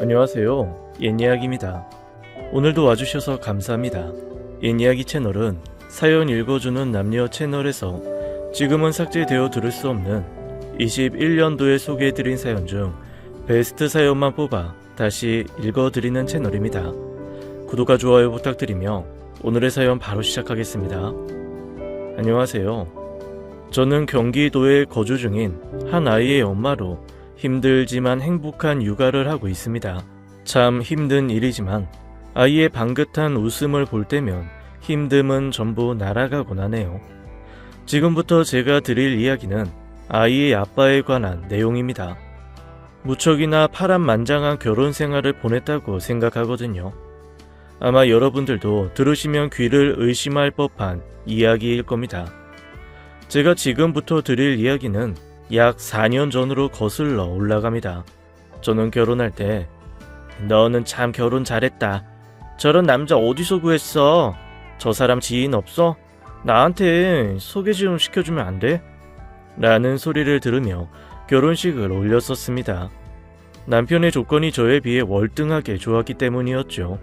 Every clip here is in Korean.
안녕하세요. 옛이야기입니다. 오늘도 와주셔서 감사합니다. 옛이야기 채널은 사연 읽어주는 남녀 채널에서 지금은 삭제되어 들을 수 없는 21년도에 소개해드린 사연 중 베스트 사연만 뽑아 다시 읽어드리는 채널입니다. 구독과 좋아요 부탁드리며 오늘의 사연 바로 시작하겠습니다. 안녕하세요. 저는 경기도에 거주 중인 한 아이의 엄마로 힘들지만 행복한 육아를 하고 있습니다. 참 힘든 일이지만 아이의 방긋한 웃음을 볼 때면 힘듦은 전부 날아가곤 하네요. 지금부터 제가 드릴 이야기는 아이의 아빠에 관한 내용입니다. 무척이나 파란만장한 결혼 생활을 보냈다고 생각하거든요. 아마 여러분들도 들으시면 귀를 의심할 법한 이야기일 겁니다. 제가 지금부터 드릴 이야기는 약 4년 전으로 거슬러 올라갑니다. 저는 결혼할 때 너는 참 결혼 잘했다. 저런 남자 어디서 구했어? 저 사람 지인 없어? 나한테 소개 좀 시켜주면 안 돼? 라는 소리를 들으며 결혼식을 올렸었습니다. 남편의 조건이 저에 비해 월등하게 좋았기 때문이었죠.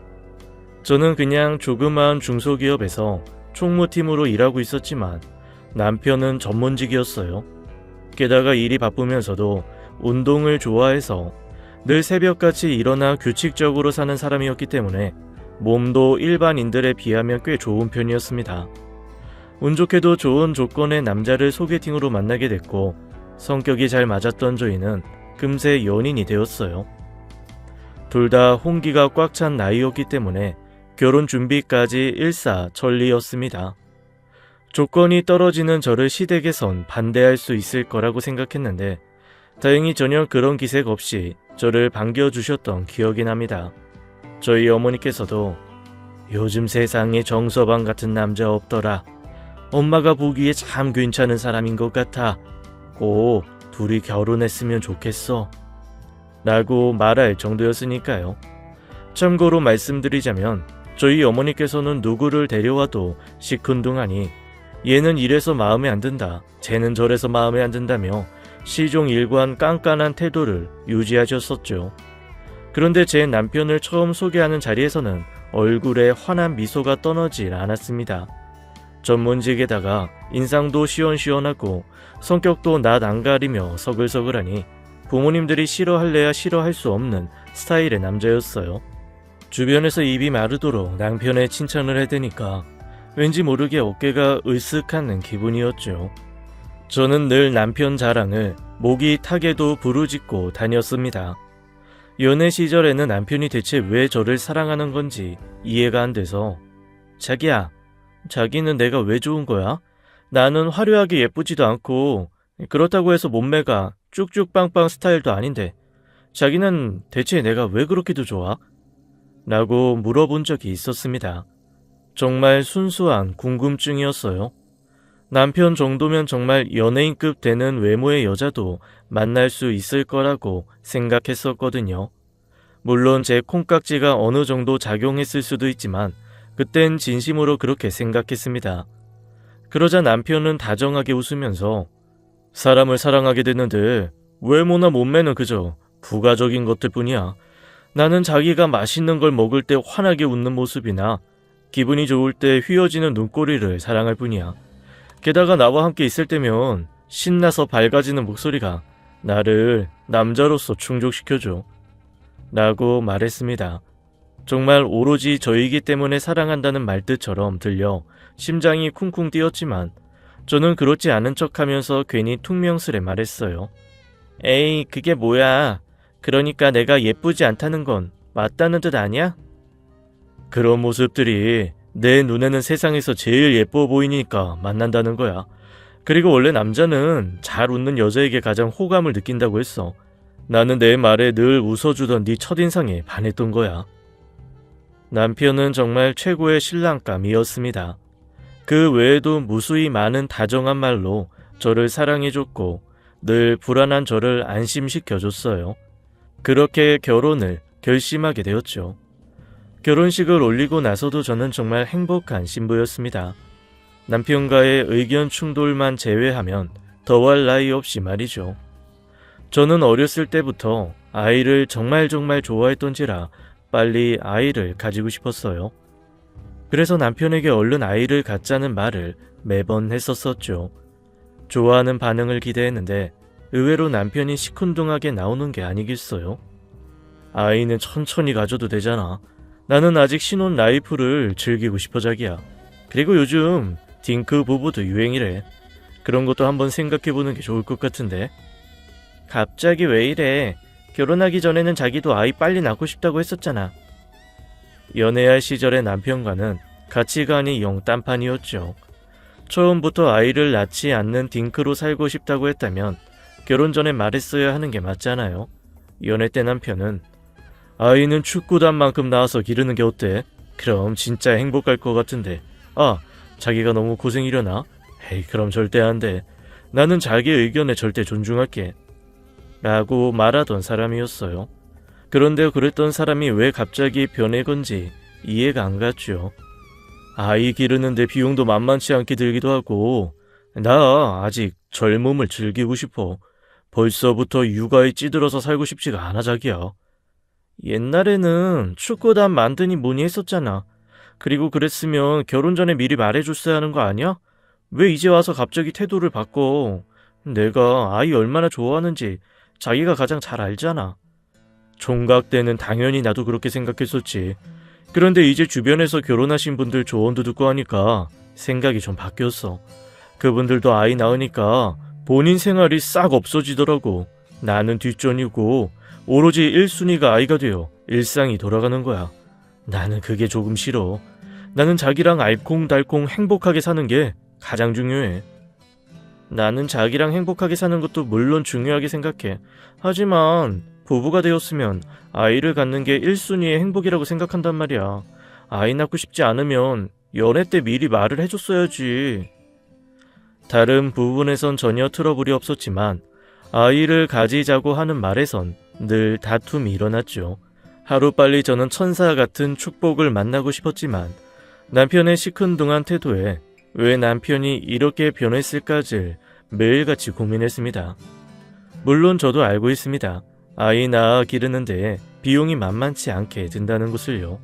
저는 그냥 조그마한 중소기업에서 총무팀으로 일하고 있었지만 남편은 전문직이었어요. 게다가 일이 바쁘면서도 운동을 좋아해서 늘 새벽같이 일어나 규칙적으로 사는 사람이었기 때문에 몸도 일반인들에 비하면 꽤 좋은 편이었습니다. 운 좋게도 좋은 조건의 남자를 소개팅으로 만나게 됐고 성격이 잘 맞았던 저희는 금세 연인이 되었어요. 둘 다 홍기가 꽉 찬 나이였기 때문에 결혼 준비까지 일사천리였습니다. 조건이 떨어지는 저를 시댁에선 반대할 수 있을 거라고 생각했는데 다행히 전혀 그런 기색 없이 저를 반겨주셨던 기억이 납니다. 저희 어머니께서도 요즘 세상에 정서방 같은 남자 없더라. 엄마가 보기에 참 괜찮은 사람인 것 같아. 꼭 둘이 결혼했으면 좋겠어. 라고 말할 정도였으니까요. 참고로 말씀드리자면 저희 어머니께서는 누구를 데려와도 시큰둥하니 얘는 이래서 마음에 안 든다, 쟤는 저래서 마음에 안 든다며 시종일관 깐깐한 태도를 유지하셨었죠. 그런데 제 남편을 처음 소개하는 자리에서는 얼굴에 환한 미소가 떠나질 않았습니다. 전문직에다가 인상도 시원시원하고 성격도 낯 안 가리며 서글서글하니 부모님들이 싫어할래야 싫어할 수 없는 스타일의 남자였어요. 주변에서 입이 마르도록 남편의 칭찬을 해대니까 왠지 모르게 어깨가 으쓱하는 기분이었죠. 저는 늘 남편 자랑을 목이 타게도 부르짖고 다녔습니다. 연애 시절에는 남편이 대체 왜 저를 사랑하는 건지 이해가 안 돼서 자기야, 자기는 내가 왜 좋은 거야? 나는 화려하게 예쁘지도 않고 그렇다고 해서 몸매가 쭉쭉 빵빵 스타일도 아닌데 자기는 대체 내가 왜 그렇게도 좋아? 라고 물어본 적이 있었습니다. 정말 순수한 궁금증이었어요. 남편 정도면 정말 연예인급 되는 외모의 여자도 만날 수 있을 거라고 생각했었거든요. 물론 제 콩깍지가 어느 정도 작용했을 수도 있지만 그땐 진심으로 그렇게 생각했습니다. 그러자 남편은 다정하게 웃으면서 사람을 사랑하게 됐는데 외모나 몸매는 그저 부가적인 것들 뿐이야. 나는 자기가 맛있는 걸 먹을 때 환하게 웃는 모습이나 기분이 좋을 때 휘어지는 눈꼬리를 사랑할 뿐이야. 게다가 나와 함께 있을 때면 신나서 밝아지는 목소리가 나를 남자로서 충족시켜줘. 라고 말했습니다. 정말 오로지 저이기 때문에 사랑한다는 말뜻처럼 들려 심장이 쿵쿵 뛰었지만 저는 그렇지 않은 척하면서 괜히 퉁명스레 말했어요. 에이, 그게 뭐야. 그러니까 내가 예쁘지 않다는 건 맞다는 뜻 아니야? 그런 모습들이 내 눈에는 세상에서 제일 예뻐 보이니까 만난다는 거야. 그리고 원래 남자는 잘 웃는 여자에게 가장 호감을 느낀다고 했어. 나는 내 말에 늘 웃어주던 네 첫인상에 반했던 거야. 남편은 정말 최고의 신랑감이었습니다. 그 외에도 무수히 많은 다정한 말로 저를 사랑해줬고 늘 불안한 저를 안심시켜줬어요. 그렇게 결혼을 결심하게 되었죠. 결혼식을 올리고 나서도 저는 정말 행복한 신부였습니다. 남편과의 의견 충돌만 제외하면 더할 나위 없이 말이죠. 저는 어렸을 때부터 아이를 정말 좋아했던지라 빨리 아이를 가지고 싶었어요. 그래서 남편에게 얼른 아이를 갖자는 말을 매번 했었었죠. 좋아하는 반응을 기대했는데 의외로 남편이 시큰둥하게 나오는 게 아니겠어요? 아이는 천천히 가져도 되잖아. 나는 아직 신혼 라이프를 즐기고 싶어 자기야. 그리고 요즘 딩크 부부도 유행이래. 그런 것도 한번 생각해보는 게 좋을 것 같은데. 갑자기 왜 이래? 결혼하기 전에는 자기도 아이 빨리 낳고 싶다고 했었잖아. 연애할 시절의 남편과는 가치관이 영 딴판이었죠. 처음부터 아이를 낳지 않는 딩크로 살고 싶다고 했다면 결혼 전에 말했어야 하는 게 맞잖아요. 연애 때 남편은 아이는 축구단만큼 낳아서 기르는 게 어때? 그럼 진짜 행복할 것 같은데. 아, 자기가 너무 고생이려나? 에이, 그럼 절대 안 돼. 나는 자기의 의견에 절대 존중할게. 라고 말하던 사람이었어요. 그런데 그랬던 사람이 왜 갑자기 변해건지 이해가 안 갔죠. 아이 기르는데 비용도 만만치 않게 들기도 하고 나 아직 젊음을 즐기고 싶어. 벌써부터 육아에 찌들어서 살고 싶지가 않아 자기야. 옛날에는 축구단 만드니 뭐니 했었잖아. 그리고 그랬으면 결혼 전에 미리 말해줬어야 하는 거 아니야? 왜 이제 와서 갑자기 태도를 바꿔? 내가 아이 얼마나 좋아하는지 자기가 가장 잘 알잖아. 총각 때는 당연히 나도 그렇게 생각했었지. 그런데 이제 주변에서 결혼하신 분들 조언도 듣고 하니까 생각이 좀 바뀌었어. 그분들도 아이 낳으니까 본인 생활이 싹 없어지더라고. 나는 뒷전이고 오로지 1순위가 아이가 되어 일상이 돌아가는 거야. 나는 그게 조금 싫어. 나는 자기랑 알콩달콩 행복하게 사는 게 가장 중요해. 나는 자기랑 행복하게 사는 것도 물론 중요하게 생각해. 하지만 부부가 되었으면 아이를 갖는 게 1순위의 행복이라고 생각한단 말이야. 아이 낳고 싶지 않으면 연애 때 미리 말을 해줬어야지. 다른 부분에선 전혀 트러블이 없었지만 아이를 가지자고 하는 말에선 늘 다툼이 일어났죠. 하루빨리 저는 천사 같은 축복을 만나고 싶었지만 남편의 시큰둥한 태도에 왜 남편이 이렇게 변했을까를 매일같이 고민했습니다. 물론 저도 알고 있습니다. 아이 낳아 기르는데 비용이 만만치 않게 든다는 것을요.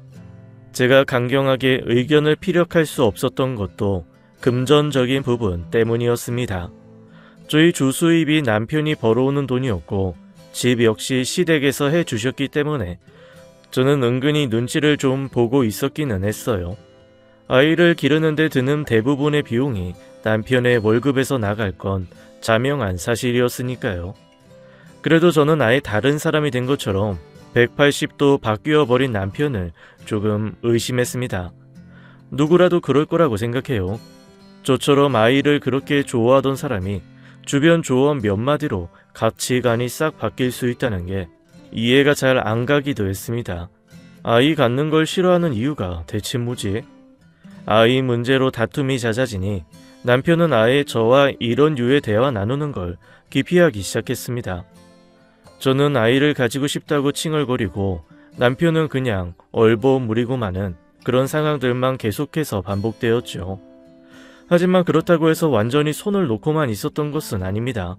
제가 강경하게 의견을 피력할 수 없었던 것도 금전적인 부분 때문이었습니다. 저희 주수입이 남편이 벌어오는 돈이었고 집 역시 시댁에서 해주셨기 때문에 저는 은근히 눈치를 좀 보고 있었기는 했어요. 아이를 기르는데 드는 대부분의 비용이 남편의 월급에서 나갈 건 자명한 사실이었으니까요. 그래도 저는 아예 다른 사람이 된 것처럼 180도 바뀌어버린 남편을 조금 의심했습니다. 누구라도 그럴 거라고 생각해요. 저처럼 아이를 그렇게 좋아하던 사람이 주변 조언 몇 마디로 가치관이 싹 바뀔 수 있다는 게 이해가 잘 안 가기도 했습니다. 아이 갖는 걸 싫어하는 이유가 대체 뭐지? 아이 문제로 다툼이 잦아지니 남편은 아예 저와 이런 류의 대화 나누는 걸 기피하기 시작했습니다. 저는 아이를 가지고 싶다고 칭얼거리고 남편은 그냥 얼버무리고 마는 그런 상황들만 계속해서 반복되었죠. 하지만 그렇다고 해서 완전히 손을 놓고만 있었던 것은 아닙니다.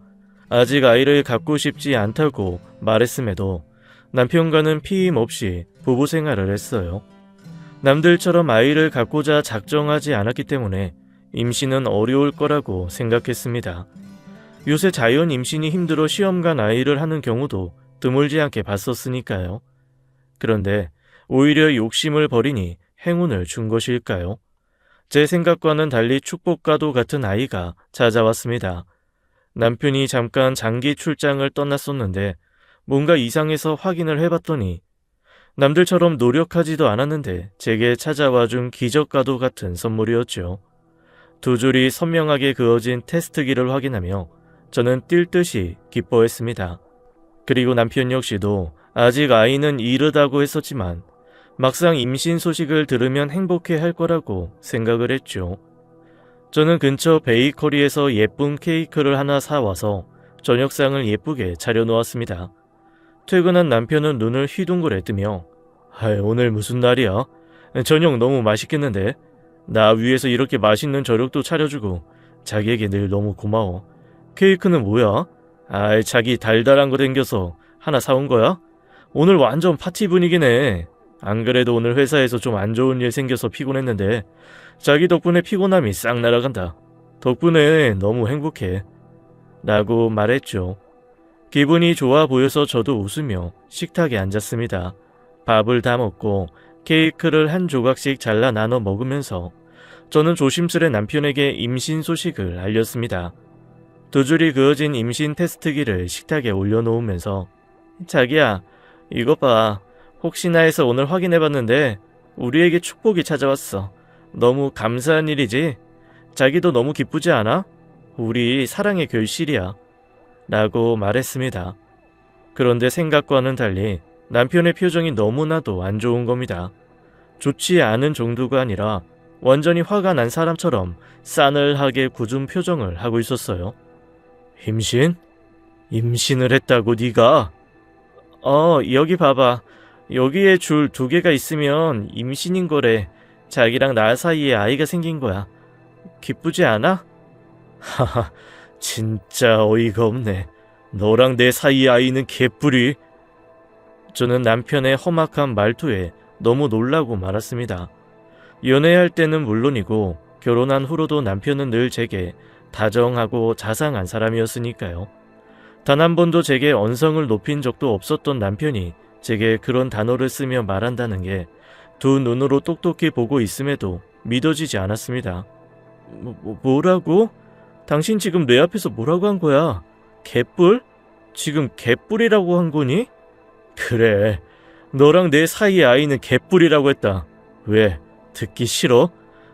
아직 아이를 갖고 싶지 않다고 말했음에도 남편과는 피임 없이 부부 생활을 했어요. 남들처럼 아이를 갖고자 작정하지 않았기 때문에 임신은 어려울 거라고 생각했습니다. 요새 자연 임신이 힘들어 시험관 아이를 하는 경우도 드물지 않게 봤었으니까요. 그런데 오히려 욕심을 버리니 행운을 준 것일까요? 제 생각과는 달리 축복과도 같은 아이가 찾아왔습니다. 남편이 잠깐 장기 출장을 떠났었는데 뭔가 이상해서 확인을 해봤더니 남들처럼 노력하지도 않았는데 제게 찾아와준 기적과도 같은 선물이었죠. 두 줄이 선명하게 그어진 테스트기를 확인하며 저는 뛸 듯이 기뻐했습니다. 그리고 남편 역시도 아직 아이는 이르다고 했었지만 막상 임신 소식을 들으면 행복해할 거라고 생각을 했죠. 저는 근처 베이커리에서 예쁜 케이크를 하나 사와서 저녁상을 예쁘게 차려놓았습니다. 퇴근한 남편은 눈을 휘둥그레 뜨며 오늘 무슨 날이야? 저녁 너무 맛있겠는데? 나 위해서 이렇게 맛있는 저녁도 차려주고 자기에게 늘 너무 고마워. 케이크는 뭐야? 자기 달달한 거 댕겨서 하나 사온 거야? 오늘 완전 파티 분위기네. 안 그래도 오늘 회사에서 좀 안 좋은 일 생겨서 피곤했는데 자기 덕분에 피곤함이 싹 날아간다. 덕분에 너무 행복해. 라고 말했죠. 기분이 좋아 보여서 저도 웃으며 식탁에 앉았습니다. 밥을 다 먹고 케이크를 한 조각씩 잘라 나눠 먹으면서 저는 조심스레 남편에게 임신 소식을 알렸습니다. 두 줄이 그어진 임신 테스트기를 식탁에 올려놓으면서 자기야, 이것 봐. 혹시나 해서 오늘 확인해봤는데 우리에게 축복이 찾아왔어. 너무 감사한 일이지? 자기도 너무 기쁘지 않아? 우리 사랑의 결실이야. 라고 말했습니다. 그런데 생각과는 달리 남편의 표정이 너무나도 안 좋은 겁니다. 좋지 않은 정도가 아니라 완전히 화가 난 사람처럼 싸늘하게 굳은 표정을 하고 있었어요. 임신? 임신을 했다고 네가? 여기 봐봐. 여기에 줄 2개가 있으면 임신인 거래. 자기랑 나 사이에 아이가 생긴 거야. 기쁘지 않아? 하하, 진짜 어이가 없네. 너랑 내 사이의 아이는 개뿔이. 저는 남편의 험악한 말투에 너무 놀라고 말았습니다. 연애할 때는 물론이고 결혼한 후로도 남편은 늘 제게 다정하고 자상한 사람이었으니까요. 단 한 번도 제게 언성을 높인 적도 없었던 남편이 제게 그런 단어를 쓰며 말한다는 게 두 눈으로 똑똑히 보고 있음에도 믿어지지 않았습니다. 뭐라고? 당신 지금 내 앞에서 뭐라고 한 거야? 개뿔? 지금 개뿔이라고 한 거니? 그래, 너랑 내 사이의 아이는 개뿔이라고 했다. 왜? 듣기 싫어?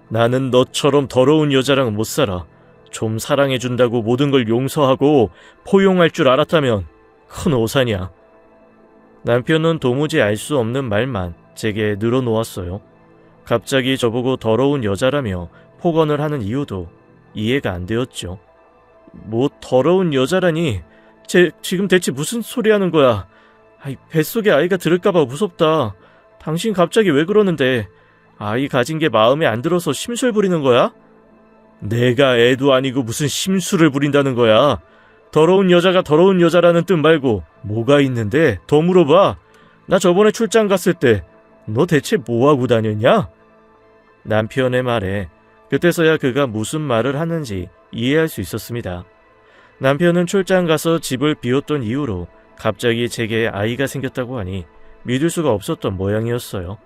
나는 너처럼 더러운 여자랑 못 살아. 좀 사랑해준다고 모든 걸 용서하고 포용할 줄 알았다면 큰 오산이야. 남편은 도무지 알 수 없는 말만 제게 늘어놓았어요. 갑자기 저보고 더러운 여자라며 폭언을 하는 이유도 이해가 안 되었죠. 뭐 더러운 여자라니? 지금 대체 무슨 소리 하는 거야? 뱃속에 아이가 들을까봐 무섭다. 당신 갑자기 왜 그러는데? 아이 가진 게 마음에 안 들어서 심술 부리는 거야? 내가 애도 아니고 무슨 심술을 부린다는 거야. 더러운 여자가 더러운 여자라는 뜻 말고 뭐가 있는데? 더 물어봐. 나 저번에 출장 갔을 때 너 대체 뭐하고 다녔냐? 남편의 말에 그때서야 그가 무슨 말을 하는지 이해할 수 있었습니다. 남편은 출장 가서 집을 비웠던 이후로 갑자기 제게 아이가 생겼다고 하니 믿을 수가 없었던 모양이었어요.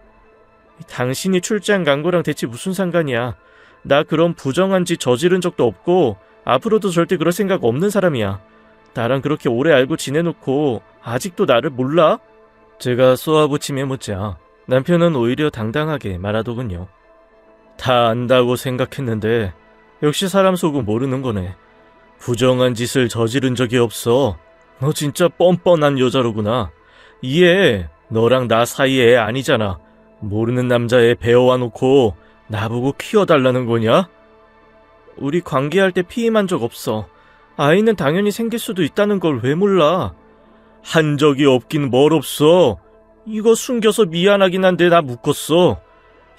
당신이 출장 간 거랑 대체 무슨 상관이야? 나 그런 부정한 짓 저지른 적도 없고 앞으로도 절대 그럴 생각 없는 사람이야. 나랑 그렇게 오래 알고 지내놓고 아직도 나를 몰라? 제가 쏘아붙이며 묻자 남편은 오히려 당당하게 말하더군요. 다 안다고 생각했는데 역시 사람 속은 모르는 거네. 부정한 짓을 저지른 적이 없어. 너 진짜 뻔뻔한 여자로구나. 이해. 너랑 나 사이에 애 아니잖아. 모르는 남자애 배워와 놓고 나보고 키워달라는 거냐? 우리 관계할 때 피임한 적 없어. 아이는 당연히 생길 수도 있다는 걸 왜 몰라? 한 적이 없긴 뭘 없어. 이거 숨겨서 미안하긴 한데 나 묶었어.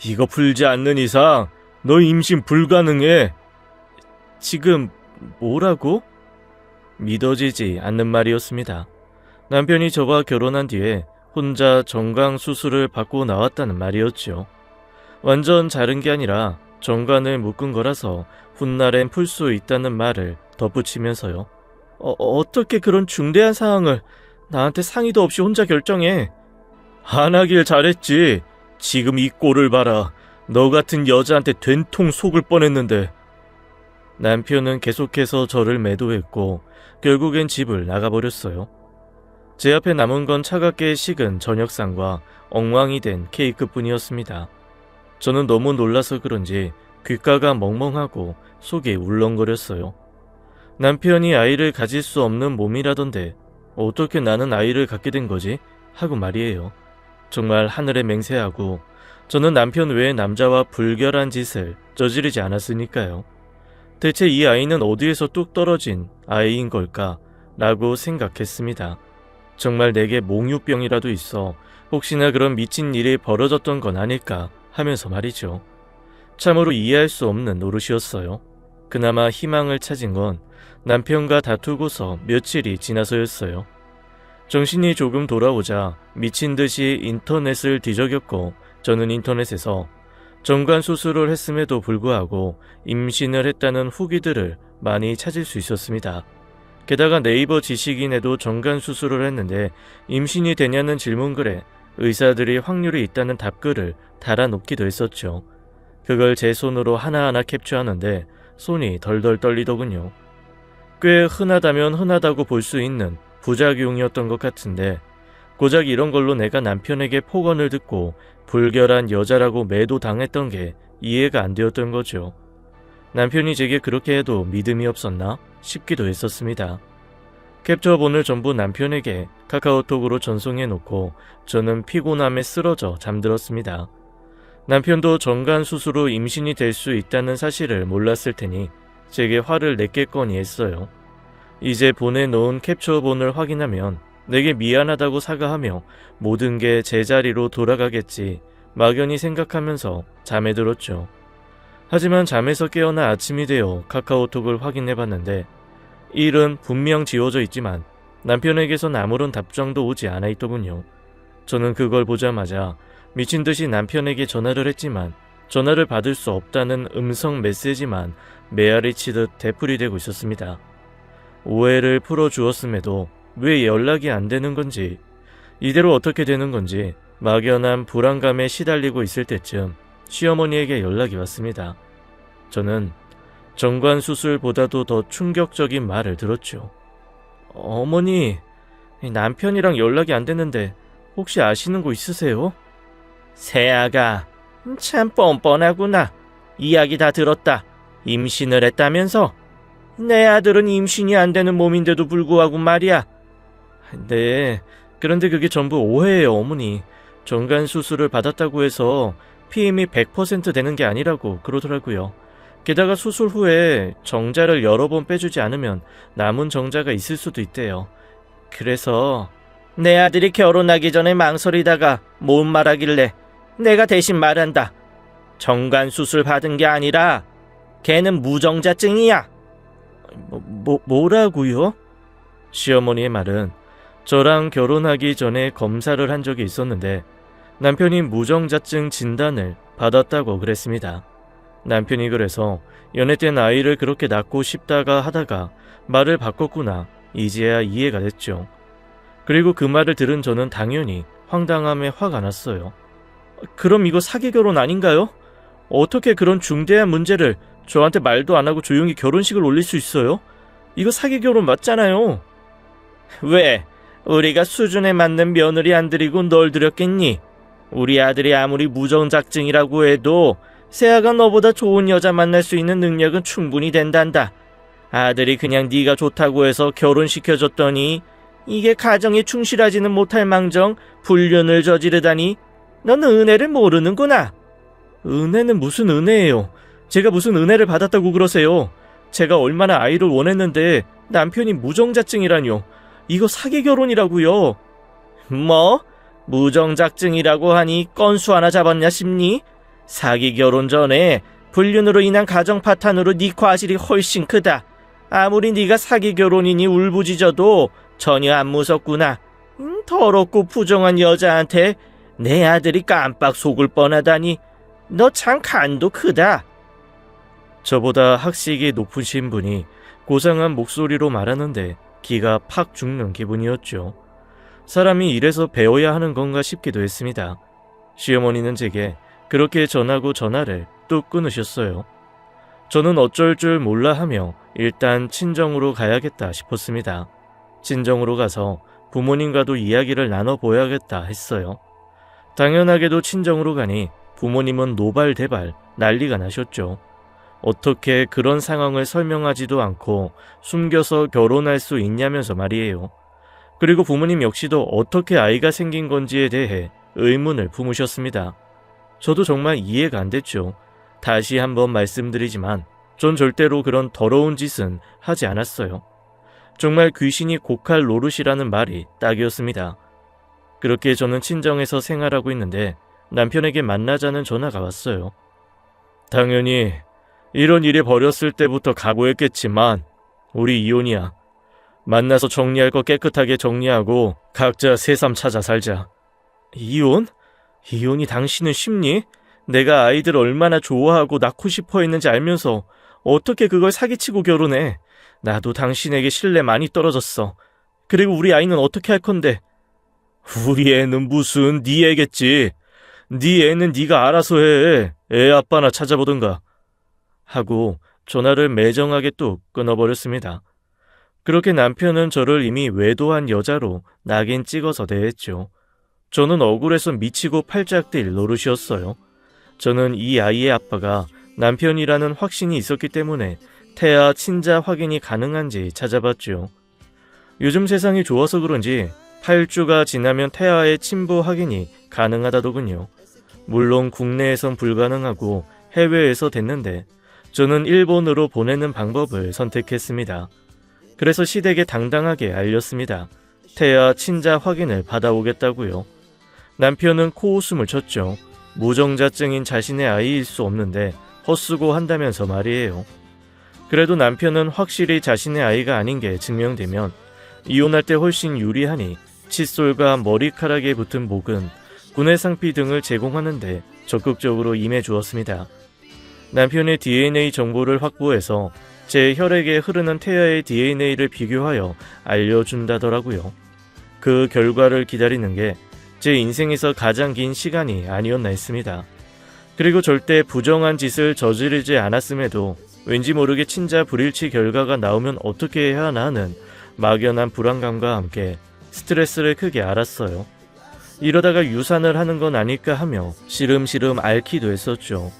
이거 풀지 않는 이상 너 임신 불가능해. 지금 뭐라고? 믿어지지 않는 말이었습니다. 남편이 저와 결혼한 뒤에 혼자 정강 수술을 받고 나왔다는 말이었죠. 완전 자른 게 아니라 정관을 묶은 거라서 훗날엔 풀 수 있다는 말을 덧붙이면서요. 어떻게 그런 중대한 사항을 나한테 상의도 없이 혼자 결정해? 안 하길 잘했지. 지금 이 꼴을 봐라. 너 같은 여자한테 된통 속을 뻔했는데. 남편은 계속해서 저를 매도했고 결국엔 집을 나가버렸어요. 제 앞에 남은 건 차갑게 식은 저녁상과 엉망이 된 케이크뿐이었습니다. 저는 너무 놀라서 그런지 귓가가 멍멍하고 속이 울렁거렸어요. 남편이 아이를 가질 수 없는 몸이라던데 어떻게 나는 아이를 갖게 된 거지? 하고 말이에요. 정말 하늘에 맹세하고 저는 남편 외의 남자와 불결한 짓을 저지르지 않았으니까요. 대체 이 아이는 어디에서 뚝 떨어진 아이인 걸까? 라고 생각했습니다. 정말 내게 몽유병이라도 있어 혹시나 그런 미친 일이 벌어졌던 건 아닐까 하면서 말이죠. 참으로 이해할 수 없는 노릇이었어요. 그나마 희망을 찾은 건 남편과 다투고서 며칠이 지나서였어요. 정신이 조금 돌아오자 미친 듯이 인터넷을 뒤적였고 저는 인터넷에서 정관 수술을 했음에도 불구하고 임신을 했다는 후기들을 많이 찾을 수 있었습니다. 게다가 네이버 지식인에도 정관 수술을 했는데 임신이 되냐는 질문글에 의사들이 확률이 있다는 답글을 달아놓기도 했었죠. 그걸 제 손으로 하나하나 캡처하는데 손이 덜덜 떨리더군요. 꽤 흔하다면 흔하다고 볼 수 있는 부작용이었던 것 같은데 고작 이런 걸로 내가 남편에게 폭언을 듣고 불결한 여자라고 매도당했던 게 이해가 안 되었던 거죠. 남편이 제게 그렇게 해도 믿음이 없었나 싶기도 했었습니다. 캡처본을 전부 남편에게 카카오톡으로 전송해놓고 저는 피곤함에 쓰러져 잠들었습니다. 남편도 정관 수술 후 임신이 될 수 있다는 사실을 몰랐을 테니 제게 화를 냈겠거니 했어요. 이제 보내놓은 캡처본을 확인하면 내게 미안하다고 사과하며 모든 게 제자리로 돌아가겠지 막연히 생각하면서 잠에 들었죠. 하지만 잠에서 깨어나 아침이 되어 카카오톡을 확인해봤는데 일은 분명 지워져 있지만 남편에게선 아무런 답장도 오지 않아 있더군요. 저는 그걸 보자마자 미친듯이 남편에게 전화를 했지만 전화를 받을 수 없다는 음성 메시지만 메아리 치듯 되풀이되고 있었습니다. 오해를 풀어주었음에도 왜 연락이 안 되는 건지, 이대로 어떻게 되는 건지 막연한 불안감에 시달리고 있을 때쯤 시어머니에게 연락이 왔습니다. 저는 정관 수술보다도 더 충격적인 말을 들었죠. 어머니, 남편이랑 연락이 안 됐는데 혹시 아시는 거 있으세요? 새아가 참 뻔뻔하구나. 이야기 다 들었다. 임신을 했다면서? 내 아들은 임신이 안 되는 몸인데도 불구하고 말이야. 네, 그런데 그게 전부 오해예요, 어머니. 정관 수술을 받았다고 해서 피임이 100% 되는 게 아니라고 그러더라고요. 게다가 수술 후에 정자를 여러 번 빼주지 않으면 남은 정자가 있을 수도 있대요. 그래서 내 아들이 결혼하기 전에 망설이다가 못 말하길래 내가 대신 말한다. 정관 수술 받은 게 아니라 걔는 무정자증이야. 뭐라고요? 시어머니의 말은 저랑 결혼하기 전에 검사를 한 적이 있었는데 남편이 무정자증 진단을 받았다고 그랬습니다. 남편이 그래서 연애 땐 아이를 그렇게 낳고 싶다가 하다가 말을 바꿨구나 이제야 이해가 됐죠. 그리고 그 말을 들은 저는 당연히 황당함에 화가 났어요. 그럼 이거 사기 결혼 아닌가요? 어떻게 그런 중대한 문제를 저한테 말도 안 하고 조용히 결혼식을 올릴 수 있어요? 이거 사기 결혼 맞잖아요. 왜? 우리가 수준에 맞는 며느리 안 들이고 널 들였겠니? 우리 아들이 아무리 무정자증이라고 해도 새아가 너보다 좋은 여자 만날 수 있는 능력은 충분히 된단다. 아들이 그냥 네가 좋다고 해서 결혼시켜줬더니 이게 가정에 충실하지는 못할 망정 불륜을 저지르다니 넌 은혜를 모르는구나. 은혜는 무슨 은혜예요. 제가 무슨 은혜를 받았다고 그러세요. 제가 얼마나 아이를 원했는데 남편이 무정자증이라뇨. 이거 사기 결혼이라고요. 뭐? 무정자증이라고 하니 건수 하나 잡았냐 싶니? 사기 결혼 전에 불륜으로 인한 가정 파탄으로 네 과실이 훨씬 크다. 아무리 네가 사기 결혼이니 울부짖어도 전혀 안 무섭구나. 더럽고 부정한 여자한테 내 아들이 깜빡 속을 뻔하다니. 너 참 간도 크다. 저보다 학식이 높으신 분이 고상한 목소리로 말하는데 기가 팍 죽는 기분이었죠. 사람이 이래서 배워야 하는 건가 싶기도 했습니다. 시어머니는 제게 그렇게 전하고 전화를 뚝 끊으셨어요. 저는 어쩔 줄 몰라 하며 일단 친정으로 가야겠다 싶었습니다. 친정으로 가서 부모님과도 이야기를 나눠보야겠다 했어요. 당연하게도 친정으로 가니 부모님은 노발대발 난리가 나셨죠. 어떻게 그런 상황을 설명하지도 않고 숨겨서 결혼할 수 있냐면서 말이에요. 그리고 부모님 역시도 어떻게 아이가 생긴 건지에 대해 의문을 품으셨습니다. 저도 정말 이해가 안 됐죠. 다시 한번 말씀드리지만 전 절대로 그런 더러운 짓은 하지 않았어요. 정말 귀신이 고칼 노릇이라는 말이 딱이었습니다. 그렇게 저는 친정에서 생활하고 있는데 남편에게 만나자는 전화가 왔어요. 당연히 이런 일이 벌였을 때부터 각오했겠지만 우리 이혼이야. 만나서 정리할 거 깨끗하게 정리하고 각자 새삼 찾아 살자. 이혼? 이혼이 당신은 쉽니? 내가 아이들 얼마나 좋아하고 낳고 싶어 했는지 알면서 어떻게 그걸 사기치고 결혼해? 나도 당신에게 신뢰 많이 떨어졌어. 그리고 우리 아이는 어떻게 할 건데? 우리 애는 무슨 네 애겠지. 네 애는 네가 알아서 해. 애 아빠나 찾아보든가. 하고 전화를 매정하게 뚝 끊어버렸습니다. 그렇게 남편은 저를 이미 외도한 여자로 낙인 찍어서 대했죠. 저는 억울해서 미치고 팔짝 뛸 노릇이었어요. 저는 이 아이의 아빠가 남편이라는 확신이 있었기 때문에 태아 친자 확인이 가능한지 찾아봤죠. 요즘 세상이 좋아서 그런지 8주가 지나면 태아의 친부 확인이 가능하다더군요. 물론 국내에선 불가능하고 해외에서 됐는데 저는 일본으로 보내는 방법을 선택했습니다. 그래서 시댁에 당당하게 알렸습니다. 태아 친자 확인을 받아오겠다고요. 남편은 코웃음을 쳤죠. 무정자증인 자신의 아이일 수 없는데 헛수고 한다면서 말이에요. 그래도 남편은 확실히 자신의 아이가 아닌 게 증명되면 이혼할 때 훨씬 유리하니 칫솔과 머리카락에 붙은 목은, 구내 상피 등을 제공하는데 적극적으로 임해주었습니다. 남편의 DNA 정보를 확보해서 제 혈액에 흐르는 태아의 DNA를 비교하여 알려준다더라고요. 그 결과를 기다리는 게 제 인생에서 가장 긴 시간이 아니었나 했습니다. 그리고 절대 부정한 짓을 저지르지 않았음에도 왠지 모르게 친자 불일치 결과가 나오면 어떻게 해야 하나 하는 막연한 불안감과 함께 스트레스를 크게 알았어요. 이러다가 유산을 하는 건 아닐까 하며 시름시름 앓기도 했었죠.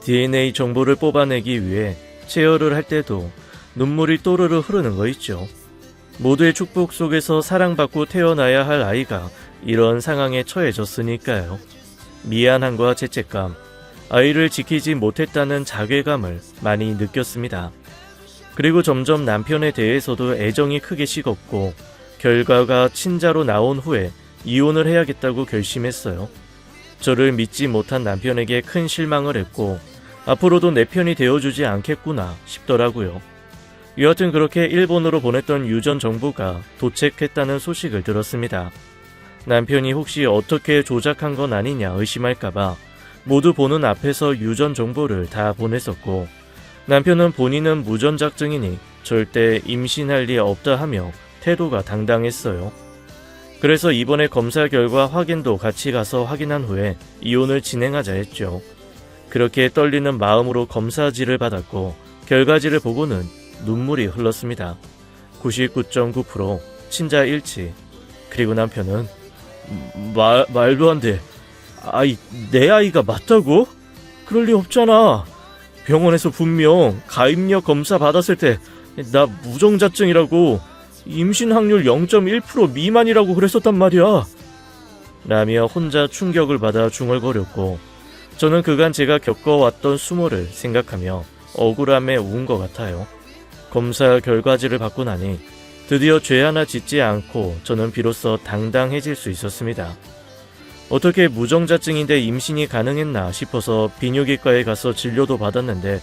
DNA 정보를 뽑아내기 위해 체열을 할 때도 눈물이 또르르 흐르는 거 있죠. 모두의 축복 속에서 사랑받고 태어나야 할 아이가 이런 상황에 처해졌으니까요. 미안함과 죄책감, 아이를 지키지 못했다는 자괴감을 많이 느꼈습니다. 그리고 점점 남편에 대해서도 애정이 크게 식었고 결과가 친자로 나온 후에 이혼을 해야겠다고 결심했어요. 저를 믿지 못한 남편에게 큰 실망을 했고 앞으로도 내 편이 되어주지 않겠구나 싶더라고요. 여하튼 그렇게 일본으로 보냈던 유전 정보가 도착했다는 소식을 들었습니다. 남편이 혹시 어떻게 조작한 건 아니냐 의심할까봐 모두 보는 앞에서 유전 정보를 다 보냈었고 남편은 본인은 무전자증이니 절대 임신할 리 없다 하며 태도가 당당했어요. 그래서 이번에 검사 결과 확인도 같이 가서 확인한 후에 이혼을 진행하자 했죠. 그렇게 떨리는 마음으로 검사지를 받았고 결과지를 보고는 눈물이 흘렀습니다. 99.9% 친자 일치. 그리고 남편은 말도 안 돼. 내 아이가 맞다고? 그럴 리 없잖아. 병원에서 분명 가입력 검사 받았을 때 나 무정자증이라고, 임신 확률 0.1% 미만이라고 그랬었단 말이야. 라며 혼자 충격을 받아 중얼거렸고 저는 그간 제가 겪어왔던 수모를 생각하며 억울함에 운 것 같아요. 검사 결과지를 받고 나니 드디어 죄 하나 짓지 않고 저는 비로소 당당해질 수 있었습니다. 어떻게 무정자증인데 임신이 가능했나 싶어서 비뇨기과에 가서 진료도 받았는데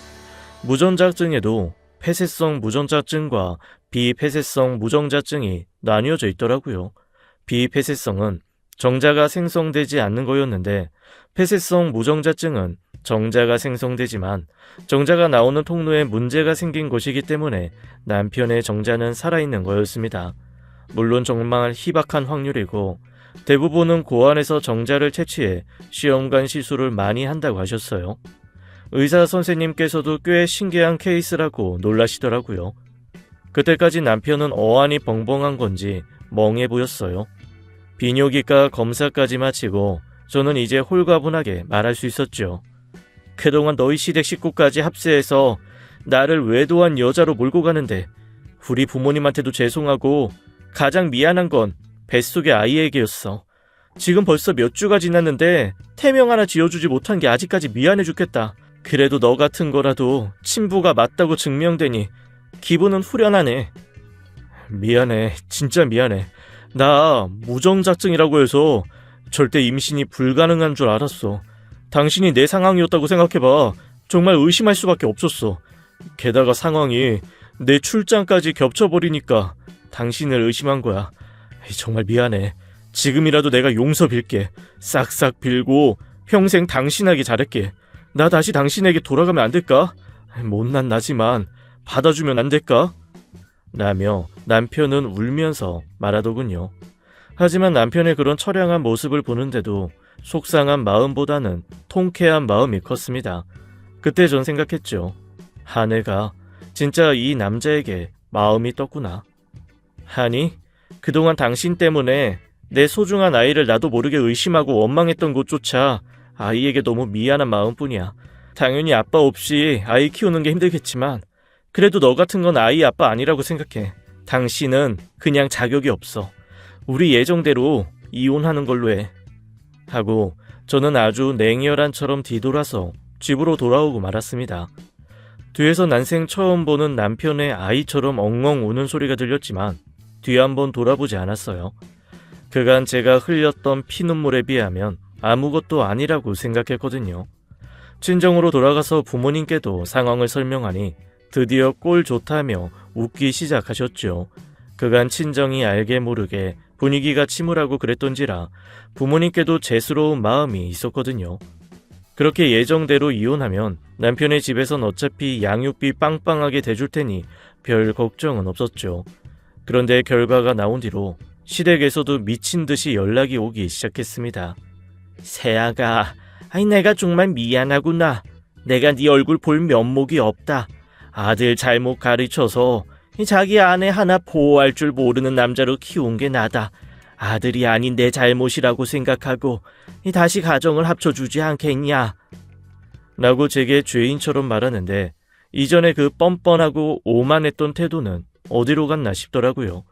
무정자증에도 폐쇄성 무정자증과 비폐쇄성 무정자증이 나뉘어져 있더라고요. 비폐쇄성은 정자가 생성되지 않는 거였는데 폐쇄성 무정자증은 정자가 생성되지만 정자가 나오는 통로에 문제가 생긴 것이기 때문에 남편의 정자는 살아있는 거였습니다. 물론 정말 희박한 확률이고 대부분은 고안에서 정자를 채취해 시험관 시술을 많이 한다고 하셨어요. 의사 선생님께서도 꽤 신기한 케이스라고 놀라시더라고요. 그때까지 남편은 어안이 벙벙한 건지 멍해 보였어요. 비뇨기과 검사까지 마치고 저는 이제 홀가분하게 말할 수 있었죠. 그동안 너희 시댁 식구까지 합세해서 나를 외도한 여자로 몰고 가는데 우리 부모님한테도 죄송하고 가장 미안한 건 뱃속의 아이에게였어. 지금 벌써 몇 주가 지났는데 태명 하나 지어주지 못한 게 아직까지 미안해 죽겠다. 그래도 너 같은 거라도 친부가 맞다고 증명되니 기분은 후련하네. 미안해. 진짜 미안해. 나 무정자증이라고 해서 절대 임신이 불가능한 줄 알았어. 당신이 내 상황이었다고 생각해봐. 정말 의심할 수밖에 없었어. 게다가 상황이 내 출장까지 겹쳐버리니까 당신을 의심한 거야. 정말 미안해. 지금이라도 내가 용서 빌게. 싹싹 빌고 평생 당신에게 잘할게. 나 다시 당신에게 돌아가면 안 될까? 못난 나지만 받아주면 안 될까? 라며 남편은 울면서 말하더군요. 하지만 남편의 그런 처량한 모습을 보는데도 속상한 마음보다는 통쾌한 마음이 컸습니다. 그때 전 생각했죠. 아내가 진짜 이 남자에게 마음이 떴구나. 아니, 그동안 당신 때문에 내 소중한 아이를 나도 모르게 의심하고 원망했던 것조차 아이에게 너무 미안한 마음뿐이야. 당연히 아빠 없이 아이 키우는 게 힘들겠지만 그래도 너 같은 건 아이 아빠 아니라고 생각해. 당신은 그냥 자격이 없어. 우리 예정대로 이혼하는 걸로 해. 하고 저는 아주 냉혈한처럼 뒤돌아서 집으로 돌아오고 말았습니다. 뒤에서 난생 처음 보는 남편의 아이처럼 엉엉 우는 소리가 들렸지만 뒤 한번 돌아보지 않았어요. 그간 제가 흘렸던 피눈물에 비하면 아무것도 아니라고 생각했거든요. 친정으로 돌아가서 부모님께도 상황을 설명하니 드디어 꼴 좋다며 웃기 시작하셨죠. 그간 친정이 알게 모르게 분위기가 침울하고 그랬던지라 부모님께도 재수로운 마음이 있었거든요. 그렇게 예정대로 이혼하면 남편의 집에선 어차피 양육비 빵빵하게 대줄 테니 별 걱정은 없었죠. 그런데 결과가 나온 뒤로 시댁에서도 미친 듯이 연락이 오기 시작했습니다. 세아가, 내가 정말 미안하구나. 내가 네 얼굴 볼 면목이 없다. 아들 잘못 가르쳐서 자기 아내 하나 보호할 줄 모르는 남자로 키운 게 나다. 아들이 아닌 내 잘못이라고 생각하고 다시 가정을 합쳐주지 않겠냐? 라고 제게 죄인처럼 말하는데 이전에 그 뻔뻔하고 오만했던 태도는 어디로 갔나 싶더라고요.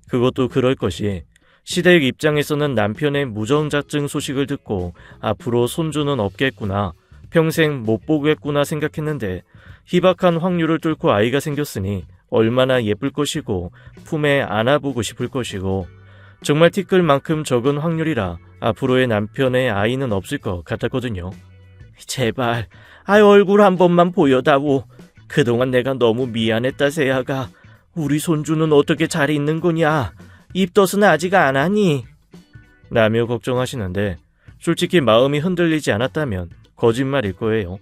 그것도 그럴 것이 시댁 입장에서는 남편의 무정자증 소식을 듣고 앞으로 손주는 없겠구나, 평생 못 보겠구나 생각했는데 희박한 확률을 뚫고 아이가 생겼으니 얼마나 예쁠 것이고 품에 안아보고 싶을 것이고 정말 티끌 만큼 적은 확률이라 앞으로의 남편의 아이는 없을 것 같았거든요. 제발 얼굴 한 번만 보여다오. 그동안 내가 너무 미안했다 세아가. 우리 손주는 어떻게 잘 있는 거냐? 입덧은 아직 안 하니? 라며 걱정하시는데 솔직히 마음이 흔들리지 않았다면 거짓말일 거예요.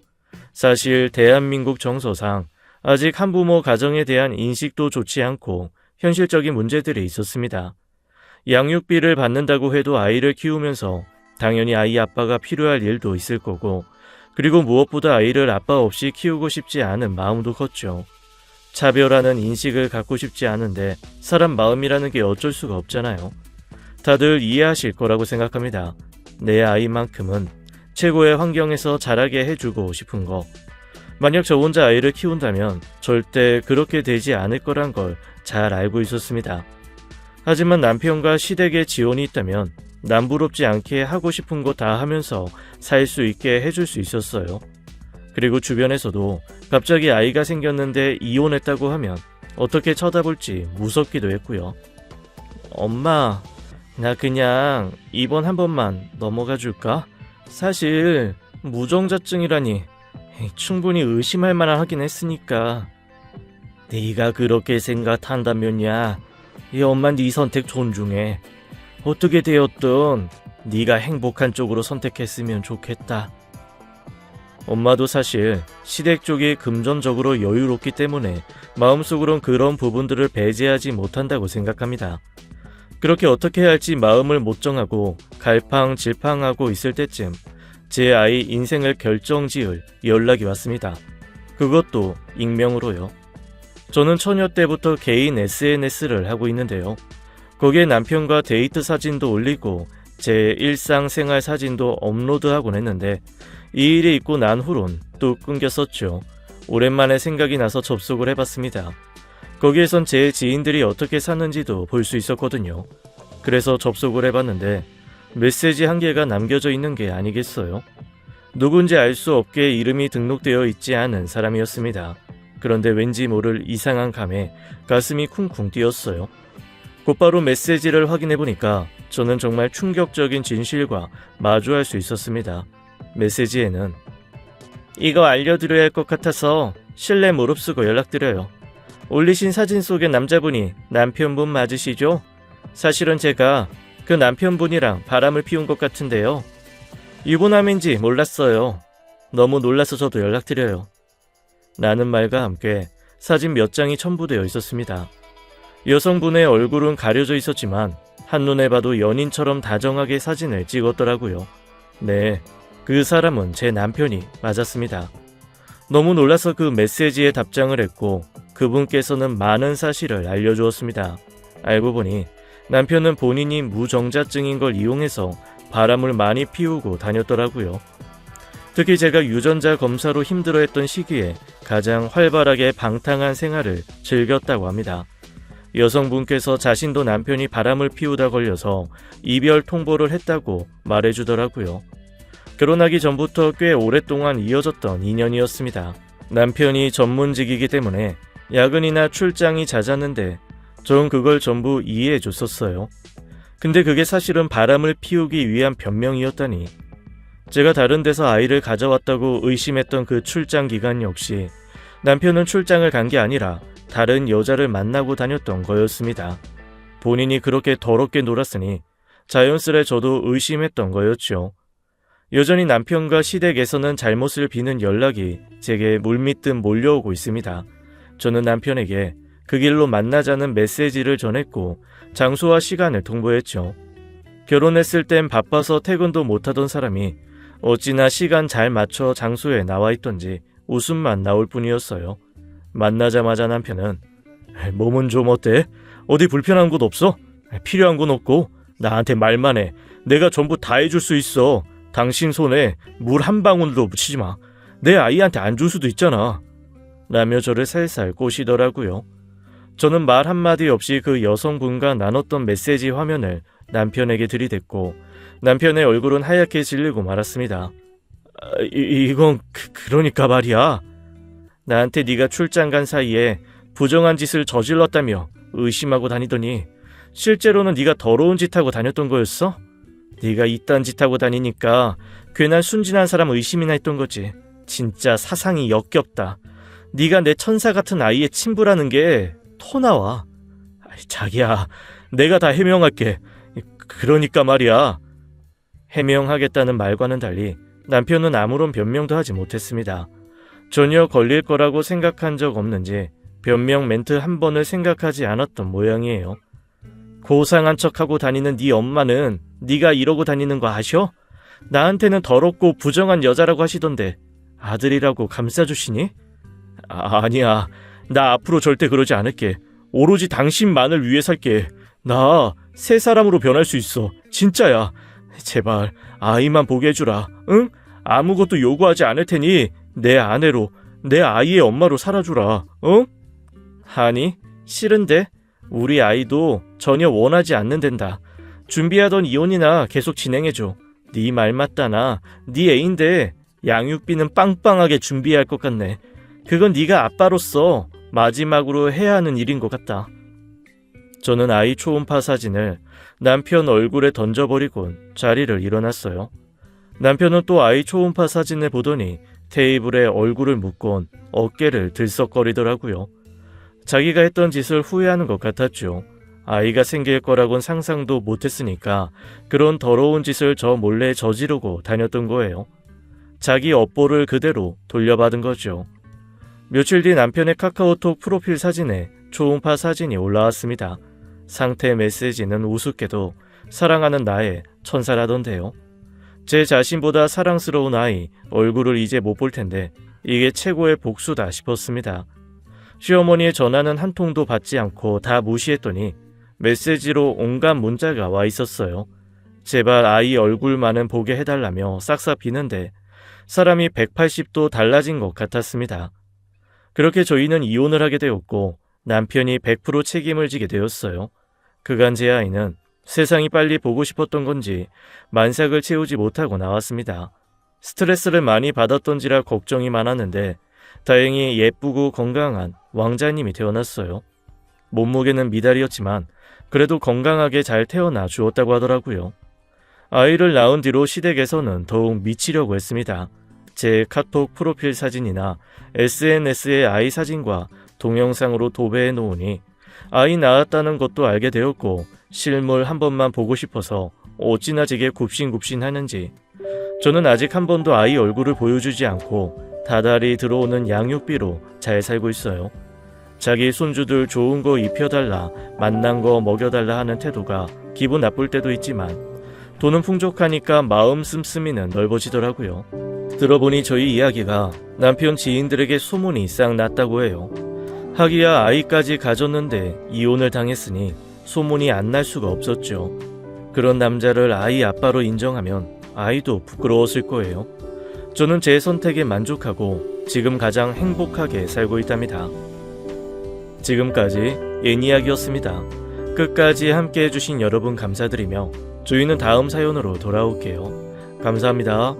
사실 대한민국 정서상 아직 한부모 가정에 대한 인식도 좋지 않고 현실적인 문제들이 있었습니다. 양육비를 받는다고 해도 아이를 키우면서 당연히 아이 아빠가 필요할 일도 있을 거고, 그리고 무엇보다 아이를 아빠 없이 키우고 싶지 않은 마음도 컸죠. 차별하는 인식을 갖고 싶지 않은데 사람 마음이라는 게 어쩔 수가 없잖아요. 다들 이해하실 거라고 생각합니다. 내 아이만큼은 최고의 환경에서 자라게 해주고 싶은 거. 만약 저 혼자 아이를 키운다면 절대 그렇게 되지 않을 거란 걸 잘 알고 있었습니다. 하지만 남편과 시댁의 지원이 있다면 남부럽지 않게 하고 싶은 거 다 하면서 살 수 있게 해줄 수 있었어요. 그리고 주변에서도 갑자기 아이가 생겼는데 이혼했다고 하면 어떻게 쳐다볼지 무섭기도 했고요. 엄마, 나 그냥 입원 한 번만 넘어가 줄까? 사실 무정자증이라니 충분히 의심할 만한 하긴 했으니까. 네가 그렇게 생각한다면야 이 엄마 네 선택 존중해. 어떻게 되었든 네가 행복한 쪽으로 선택했으면 좋겠다. 엄마도 사실 시댁 쪽이 금전적으로 여유롭기 때문에 마음속으론 그런 부분들을 배제하지 못한다고 생각합니다. 그렇게 어떻게 할지 마음을 못 정하고 갈팡질팡하고 있을 때쯤 제 아이 인생을 결정지을 연락이 왔습니다. 그것도 익명으로요. 저는 처녀 때부터 개인 SNS를 하고 있는데요. 거기에 남편과 데이트 사진도 올리고 제 일상생활 사진도 업로드하곤 했는데 이 일이 있고 난 후론 또 끊겼었죠. 오랜만에 생각이 나서 접속을 해봤습니다. 거기에선 제 지인들이 어떻게 사는지도 볼 수 있었거든요. 그래서 접속을 해봤는데 메시지 한 개가 남겨져 있는 게 아니겠어요? 누군지 알 수 없게 이름이 등록되어 있지 않은 사람이었습니다. 그런데 왠지 모를 이상한 감에 가슴이 쿵쿵 뛰었어요. 곧바로 메시지를 확인해보니까 저는 정말 충격적인 진실과 마주할 수 있었습니다. 메시지에는 이거 알려드려야 할 것 같아서 실내 무릅쓰고 연락드려요. 올리신 사진 속의 남자분이 남편분 맞으시죠? 사실은 제가 그 남편분이랑 바람을 피운 것 같은데요. 유부남인지 몰랐어요. 너무 놀라서 저도 연락드려요. 라는 말과 함께 사진 몇 장이 첨부되어 있었습니다. 여성분의 얼굴은 가려져 있었지만 한눈에 봐도 연인처럼 다정하게 사진을 찍었더라고요. 네, 그 사람은 제 남편이 맞았습니다. 너무 놀라서 그 메시지에 답장을 했고 그분께서는 많은 사실을 알려주었습니다. 알고 보니 남편은 본인이 무정자증인 걸 이용해서 바람을 많이 피우고 다녔더라고요. 특히 제가 유전자 검사로 힘들어했던 시기에 가장 활발하게 방탕한 생활을 즐겼다고 합니다. 여성분께서 자신도 남편이 바람을 피우다 걸려서 이별 통보를 했다고 말해주더라고요. 결혼하기 전부터 꽤 오랫동안 이어졌던 인연이었습니다. 남편이 전문직이기 때문에 야근이나 출장이 잦았는데 전 그걸 전부 이해해 줬었어요. 근데 그게 사실은 바람을 피우기 위한 변명이었다니. 제가 다른 데서 아이를 가져왔다고 의심했던 그 출장 기간 역시 남편은 출장을 간 게 아니라 다른 여자를 만나고 다녔던 거였습니다. 본인이 그렇게 더럽게 놀았으니 자연스레 저도 의심했던 거였죠. 여전히 남편과 시댁에서는 잘못을 비는 연락이 제게 물밀듯 몰려오고 있습니다. 저는 남편에게 그 길로 만나자는 메시지를 전했고 장소와 시간을 통보했죠. 결혼했을 땐 바빠서 퇴근도 못하던 사람이 어찌나 시간 잘 맞춰 장소에 나와 있던지 웃음만 나올 뿐이었어요. 만나자마자 남편은 몸은 좀 어때? 어디 불편한 곳 없어? 필요한 건 없고 나한테 말만 해. 내가 전부 다 해줄 수 있어. 당신 손에 물 한 방울도 묻히지 마. 내 아이한테 안 줄 수도 있잖아. 라며 저를 살살 꼬시더라고요. 저는 말 한마디 없이 그 여성분과 나눴던 메시지 화면을 남편에게 들이댔고 남편의 얼굴은 하얗게 질리고 말았습니다. 이건 그러니까 말이야. 나한테 네가 출장 간 사이에 부정한 짓을 저질렀다며 의심하고 다니더니 실제로는 네가 더러운 짓 하고 다녔던 거였어? 네가 이딴 짓 하고 다니니까 괜한 순진한 사람 의심이나 했던 거지. 진짜 사상이 역겹다. 네가 내 천사 같은 아이의 친부라는 게 토 나와. 자기야, 내가 다 해명할게. 그러니까 말이야. 해명하겠다는 말과는 달리 남편은 아무런 변명도 하지 못했습니다. 전혀 걸릴 거라고 생각한 적 없는지 변명 멘트 한 번을 생각하지 않았던 모양이에요. 고상한 척하고 다니는 네 엄마는 네가 이러고 다니는 거 아셔? 나한테는 더럽고 부정한 여자라고 하시던데 아들이라고 감싸주시니? 아니야. 나 앞으로 절대 그러지 않을게. 오로지 당신만을 위해 살게. 나 새 사람으로 변할 수 있어. 진짜야. 제발 아이만 보게 해주라. 응? 아무것도 요구하지 않을 테니 내 아내로, 내 아이의 엄마로 살아주라. 응? 아니, 싫은데. 우리 아이도 전혀 원하지 않는단다. 준비하던 이혼이나 계속 진행해줘. 네 말 맞다나. 네 애인데 양육비는 빵빵하게 준비해야 할 것 같네. 그건 네가 아빠로서 마지막으로 해야 하는 일인 것 같다. 저는 아이 초음파 사진을 남편 얼굴에 던져버리곤 자리를 일어났어요. 남편은 또 아이 초음파 사진을 보더니 테이블에 얼굴을 묻곤 어깨를 들썩거리더라고요. 자기가 했던 짓을 후회하는 것 같았죠. 아이가 생길 거라곤 상상도 못했으니까 그런 더러운 짓을 저 몰래 저지르고 다녔던 거예요. 자기 업보를 그대로 돌려받은 거죠. 며칠 뒤 남편의 카카오톡 프로필 사진에 초음파 사진이 올라왔습니다. 상태 메시지는 우습게도 사랑하는 나의 천사라던데요. 제 자신보다 사랑스러운 아이 얼굴을 이제 못 볼 텐데 이게 최고의 복수다 싶었습니다. 시어머니의 전화는 한 통도 받지 않고 다 무시했더니 메시지로 온갖 문자가 와 있었어요. 제발 아이 얼굴만은 보게 해달라며 싹싹 비는데 사람이 180도 달라진 것 같았습니다. 그렇게 저희는 이혼을 하게 되었고 남편이 100% 책임을 지게 되었어요. 그간 제 아이는 세상이 빨리 보고 싶었던 건지 만삭을 채우지 못하고 나왔습니다. 스트레스를 많이 받았던지라 걱정이 많았는데 다행히 예쁘고 건강한 왕자님이 태어났어요. 몸무게는 미달이었지만 그래도 건강하게 잘 태어나 주었다고 하더라고요. 아이를 낳은 뒤로 시댁에서는 더욱 미치려고 했습니다. 제 카톡 프로필 사진이나 SNS의 아이 사진과 동영상으로 도배해 놓으니 아이 낳았다는 것도 알게 되었고 실물 한 번만 보고 싶어서 어찌나 제게 굽신굽신하는지. 저는 아직 한 번도 아이 얼굴을 보여주지 않고 다달이 들어오는 양육비로 잘 살고 있어요. 자기 손주들 좋은 거 입혀달라, 맛난 거 먹여달라 하는 태도가 기분 나쁠 때도 있지만 돈은 풍족하니까 마음 씀씀이는 넓어지더라고요. 들어보니 저희 이야기가 남편 지인들에게 소문이 싹 났다고 해요. 하기야 아이까지 가졌는데 이혼을 당했으니 소문이 안 날 수가 없었죠. 그런 남자를 아이 아빠로 인정하면 아이도 부끄러웠을 거예요. 저는 제 선택에 만족하고 지금 가장 행복하게 살고 있답니다. 지금까지 예니이야기였습니다. 끝까지 함께 해주신 여러분 감사드리며 저희는 다음 사연으로 돌아올게요. 감사합니다.